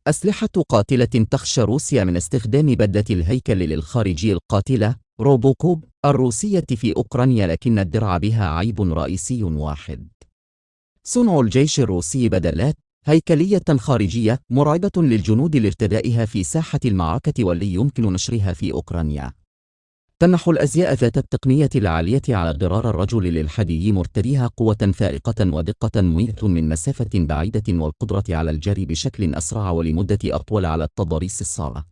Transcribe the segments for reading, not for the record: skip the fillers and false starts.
أسلحة قاتلة تخشى روسيا من استخدام بدلة الهيكل للخارجي القاتلة روبوكوب الروسية في أوكرانيا، لكن الدرع بها عيب رئيسي واحد: صنع الجيش الروسي بدلات هيكلية خارجية مرعبة للجنود لارتدائها في ساحة المعركة، واللي يمكن نشرها في أوكرانيا. تمنح الأزياء ذات التقنية العالية على غرار الرجل للحدي مرتديها قوة فائقة ودقة مميتة من مسافة بعيدة، والقدرة على الجري بشكل أسرع ولمدة أطول على التضاريس الصعبة.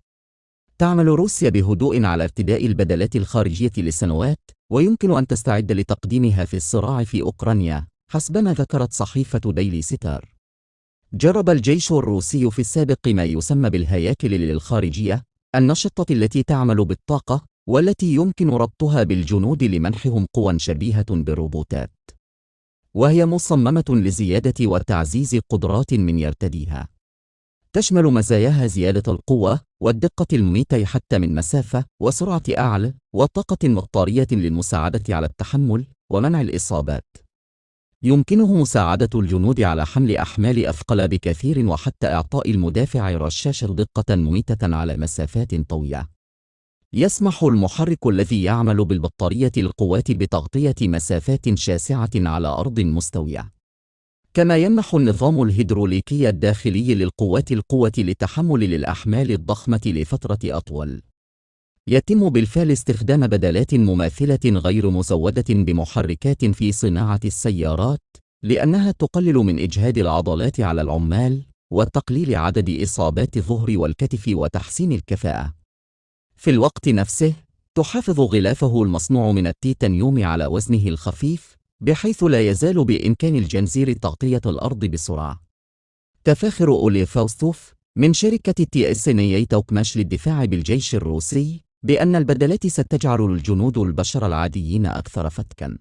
تعمل روسيا بهدوء على ارتداء البدلات الخارجية لسنوات، ويمكن أن تستعد لتقديمها في الصراع في أوكرانيا، حسبما ذكرت صحيفة ديلي ستار. جرب الجيش الروسي في السابق ما يسمى بالهياكل للخارجية، النشطة التي تعمل بالطاقة والتي يمكن ربطها بالجنود لمنحهم قوى شبيهة بالروبوتات، وهي مصممة لزيادة وتعزيز قدرات من يرتديها. تشمل مزاياها زيادة القوة والدقة المميتة حتى من مسافة وسرعة أعلى، وطاقة مطارية للمساعدة على التحمل ومنع الإصابات. يمكنه مساعدة الجنود على حمل أحمال أثقل بكثير، وحتى إعطاء المدافع رشاشة دقة مميتة على مسافات طويلة. يسمح المحرك الذي يعمل بالبطارية القوات بتغطية مسافات شاسعة على أرض مستوية. كما يمنح النظام الهيدروليكي الداخلي للقوات القوة للتحمل للأحمال الضخمة لفترة أطول. يتم بالفعل استخدام بدلات مماثلة غير مزودة بمحركات في صناعة السيارات، لأنها تقلل من إجهاد العضلات على العمال وتقليل عدد إصابات الظهر والكتف وتحسين الكفاءة. في الوقت نفسه تحافظ غلافه المصنوع من التيتانيوم على وزنه الخفيف، بحيث لا يزال بإمكان الجنزير تغطية الأرض بسرعة. تفاخر أولي فاوستوف من شركة TS توكماش للدفاع بالجيش الروسي بأن البدلات ستجعل الجنود البشر العاديين أكثر فتكاً.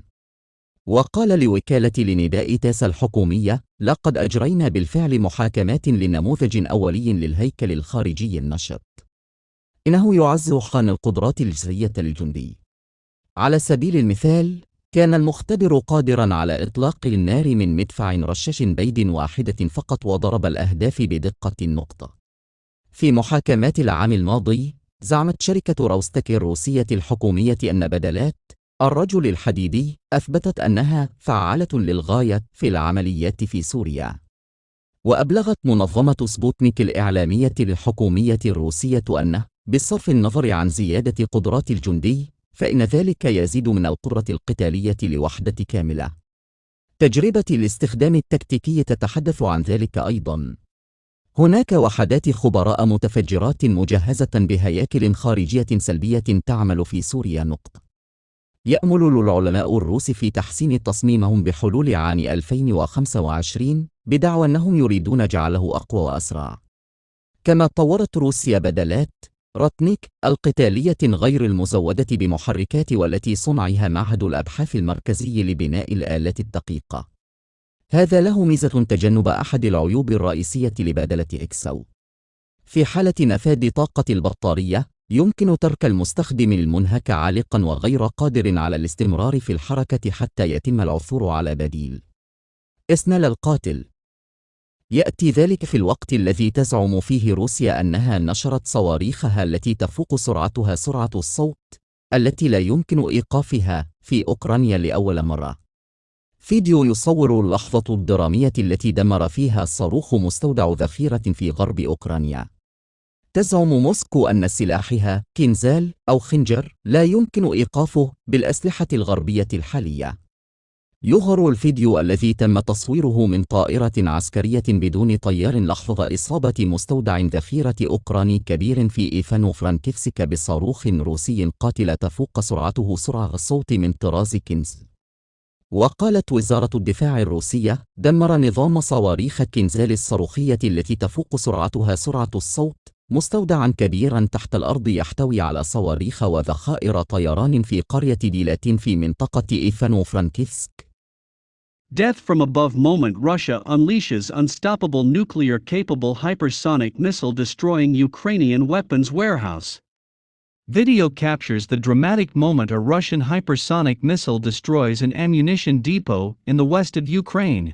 وقال لوكالة لنداء تاس الحكومية: لقد أجرينا بالفعل محاكمات لنموذج أولي للهيكل الخارجي النشط. إنه يعزز حقن القدرات الجسدية للجندي. على سبيل المثال، كان المختبر قادراً على إطلاق النار من مدفع رشاش بيد واحدة فقط، وضرب الأهداف بدقة النقطة. في محاكمات العام الماضي، زعمت شركة روستك الروسية الحكومية أن بدلات الرجل الحديدي أثبتت أنها فعالة للغاية في العمليات في سوريا. وأبلغت منظمة سبوتنيك الإعلامية الحكومية الروسية أنه بصرف النظر عن زيادة قدرات الجندي، فإن ذلك يزيد من القدرة القتالية لوحدة كاملة. تجربة الاستخدام التكتيكي تتحدث عن ذلك أيضاً. هناك وحدات خبراء متفجرات مجهزة بهياكل خارجية سلبية تعمل في سوريا. يأمل العلماء الروس في تحسين تصميمهم بحلول عام 2025 بدعوى أنهم يريدون جعله أقوى وأسرع. كما طورت روسيا بدلات راتنيك القتالية غير المزودة بمحركات، والتي صنعها معهد الأبحاث المركزي لبناء الآلات الدقيقة. هذا له ميزة تجنب أحد العيوب الرئيسية لبدلة إكسو. في حالة نفاذ طاقة البطارية، يمكن ترك المستخدم المنهك عالقاً وغير قادر على الاستمرار في الحركة حتى يتم العثور على بديل. إسنال القاتل. يأتي ذلك في الوقت الذي تزعم فيه روسيا أنها نشرت صواريخها التي تفوق سرعتها سرعة الصوت، التي لا يمكن إيقافها في أوكرانيا لأول مرة. فيديو يصور اللحظة الدرامية التي دمر فيها الصاروخ مستودع ذخيرة في غرب أوكرانيا. تزعم موسكو أن سلاحها كنزال أو خنجر لا يمكن إيقافه بالأسلحة الغربية الحالية. يظهر الفيديو الذي تم تصويره من طائرة عسكرية بدون طيار لحظة إصابة مستودع ذخيرة أوكراني كبير في إيفانو فرانكيفسك بصاروخ روسي قاتل تفوق سرعته سرعة الصوت من طراز كنز. وقالت وزارة الدفاع الروسية: دمر نظام صواريخ كنزال الصاروخية التي تفوق سرعتها سرعة الصوت مستودعاً كبيراً تحت الأرض يحتوي على صواريخ وذخائر طيران في قرية ديلات في منطقة إيفانو فرانكيفسك. Death from above moment. Russia unleashes unstoppable nuclear-capable hypersonic missile destroying Ukrainian weapons warehouse. Video captures the dramatic moment a Russian hypersonic missile destroys an ammunition depot in the west of Ukraine.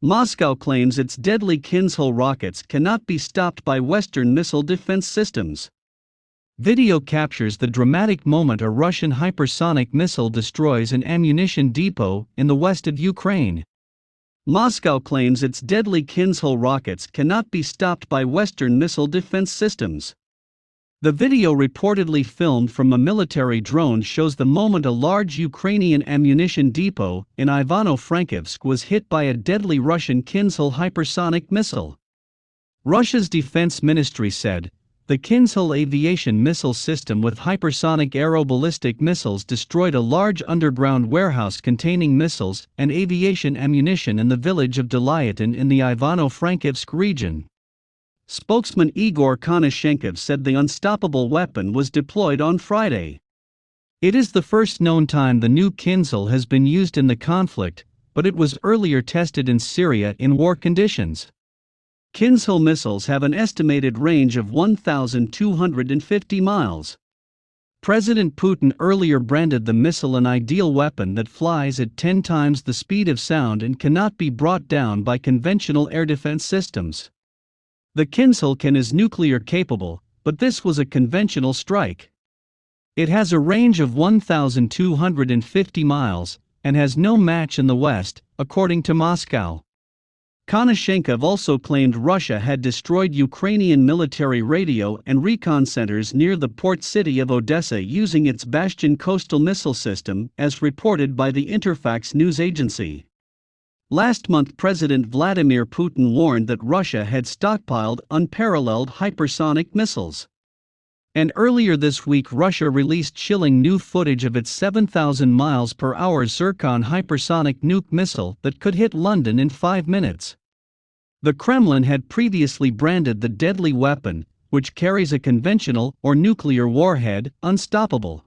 Moscow claims its deadly Kinzhal rockets cannot be stopped by Western missile defense systems. Video captures the dramatic moment a Russian hypersonic missile destroys an ammunition depot in the west of Ukraine. Moscow claims its deadly Kinzhal rockets cannot be stopped by Western missile defense systems. The video, reportedly filmed from a military drone, shows the moment a large Ukrainian ammunition depot in Ivano-Frankivsk was hit by a deadly Russian Kinzhal hypersonic missile. Russia's defense ministry said, the Kinzhal aviation missile system with hypersonic aeroballistic missiles destroyed a large underground warehouse containing missiles and aviation ammunition in the village of Delyatyn in the Ivano-Frankivsk region. Spokesman Igor Konashenkov said the unstoppable weapon was deployed on Friday. It is the first known time the new Kinzhal has been used in the conflict, but it was earlier tested in Syria in war conditions. Kinzhal missiles have an estimated range of 1,250 miles. President Putin earlier branded the missile an ideal weapon that flies at 10 times the speed of sound and cannot be brought down by conventional air defense systems. The Kinzhal is nuclear capable, but this was a conventional strike. It has a range of 1,250 miles and has no match in the West, according to Moscow. Konashenkov also claimed Russia had destroyed Ukrainian military radio and recon centers near the port city of Odessa using its Bastion coastal missile system, as reported by the Interfax news agency. Last month, President Vladimir Putin warned that Russia had stockpiled unparalleled hypersonic missiles. And earlier this week, Russia released chilling new footage of its 7,000 miles per hour Zircon hypersonic nuke missile that could hit London in 5 minutes. The Kremlin had previously branded the deadly weapon, which carries a conventional or nuclear warhead, unstoppable.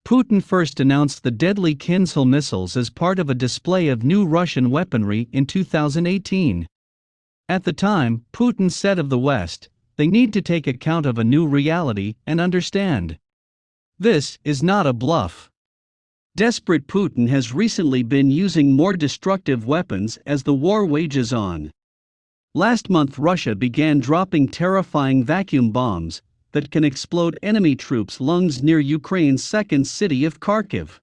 Putin first announced the deadly Kinzhal missiles as part of a display of new Russian weaponry in 2018. At the time, Putin said of the West, they need to take account of a new reality and understand. This is not a bluff. Desperate Putin has recently been using more destructive weapons as the war wages on. Last month, Russia began dropping terrifying vacuum bombs that can explode enemy troops' lungs near Ukraine's second city of Kharkiv.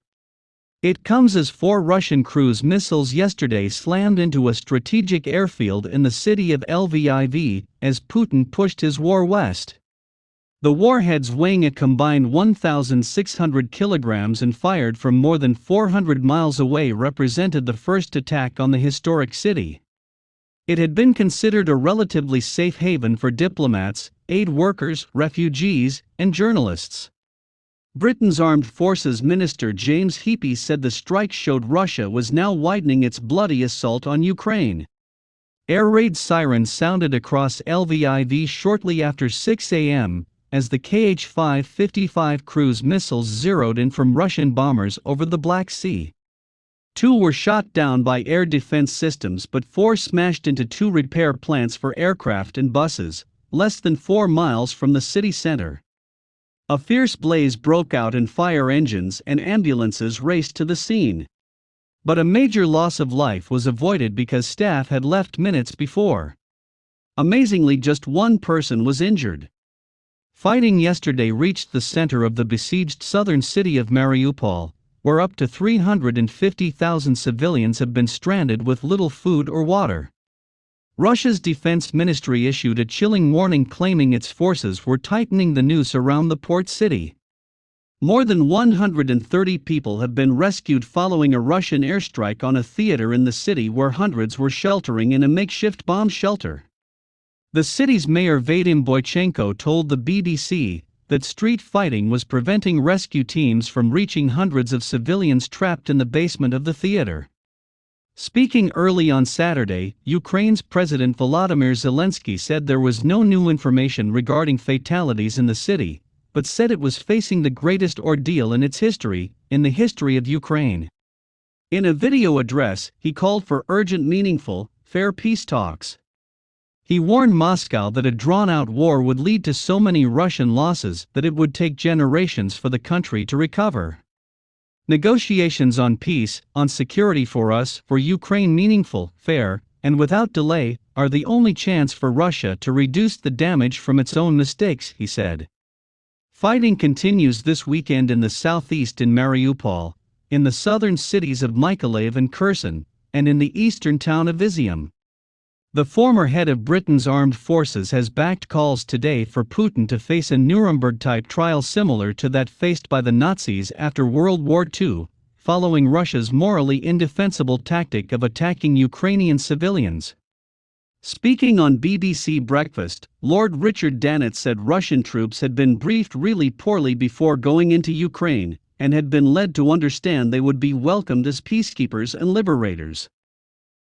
It comes as 4 Russian cruise missiles yesterday slammed into a strategic airfield in the city of Lviv as Putin pushed his war west. The warheads, weighing a combined 1,600 kilograms and fired from more than 400 miles away, represented the first attack on the historic city. It had been considered a relatively safe haven for diplomats, aid workers, refugees, and journalists. Britain's Armed Forces Minister James Heappey said the strike showed Russia was now widening its bloody assault on Ukraine. Air raid sirens sounded across Lviv shortly after 6 a.m. as the Kh-555 cruise missiles zeroed in from Russian bombers over the Black Sea. 2 were shot down by air defense systems, but 4 smashed into 2 repair plants for aircraft and buses, less than 4 miles from the city center. A fierce blaze broke out and fire engines and ambulances raced to the scene. But a major loss of life was avoided because staff had left minutes before. Amazingly, just 1 person was injured. Fighting yesterday reached the center of the besieged southern city of Mariupol, where up to 350,000 civilians have been stranded with little food or water. Russia's defense ministry issued a chilling warning, claiming its forces were tightening the noose around the port city. More than 130 people have been rescued following a Russian airstrike on a theater in the city, where hundreds were sheltering in a makeshift bomb shelter. The city's mayor Vadim Boychenko told the BBC that street fighting was preventing rescue teams from reaching hundreds of civilians trapped in the basement of the theater. Speaking early on Saturday, Ukraine's President Volodymyr Zelensky said there was no new information regarding fatalities in the city, but said it was facing the greatest ordeal in its history, in the history of Ukraine. In a video address, he called for urgent, meaningful, fair peace talks. He warned Moscow that a drawn-out war would lead to so many Russian losses that it would take generations for the country to recover. Negotiations on peace, on security for us, for Ukraine, meaningful, fair, and without delay, are the only chance for Russia to reduce the damage from its own mistakes, he said. Fighting continues this weekend in the southeast in Mariupol, in the southern cities of Mykolaiv and Kherson, and in the eastern town of Izium. The former head of Britain's armed forces has backed calls today for Putin to face a Nuremberg-type trial similar to that faced by the Nazis after World War II, following Russia's morally indefensible tactic of attacking Ukrainian civilians. Speaking on BBC Breakfast, Lord Richard Danitz said Russian troops had been briefed really poorly before going into Ukraine, and had been led to understand they would be welcomed as peacekeepers and liberators.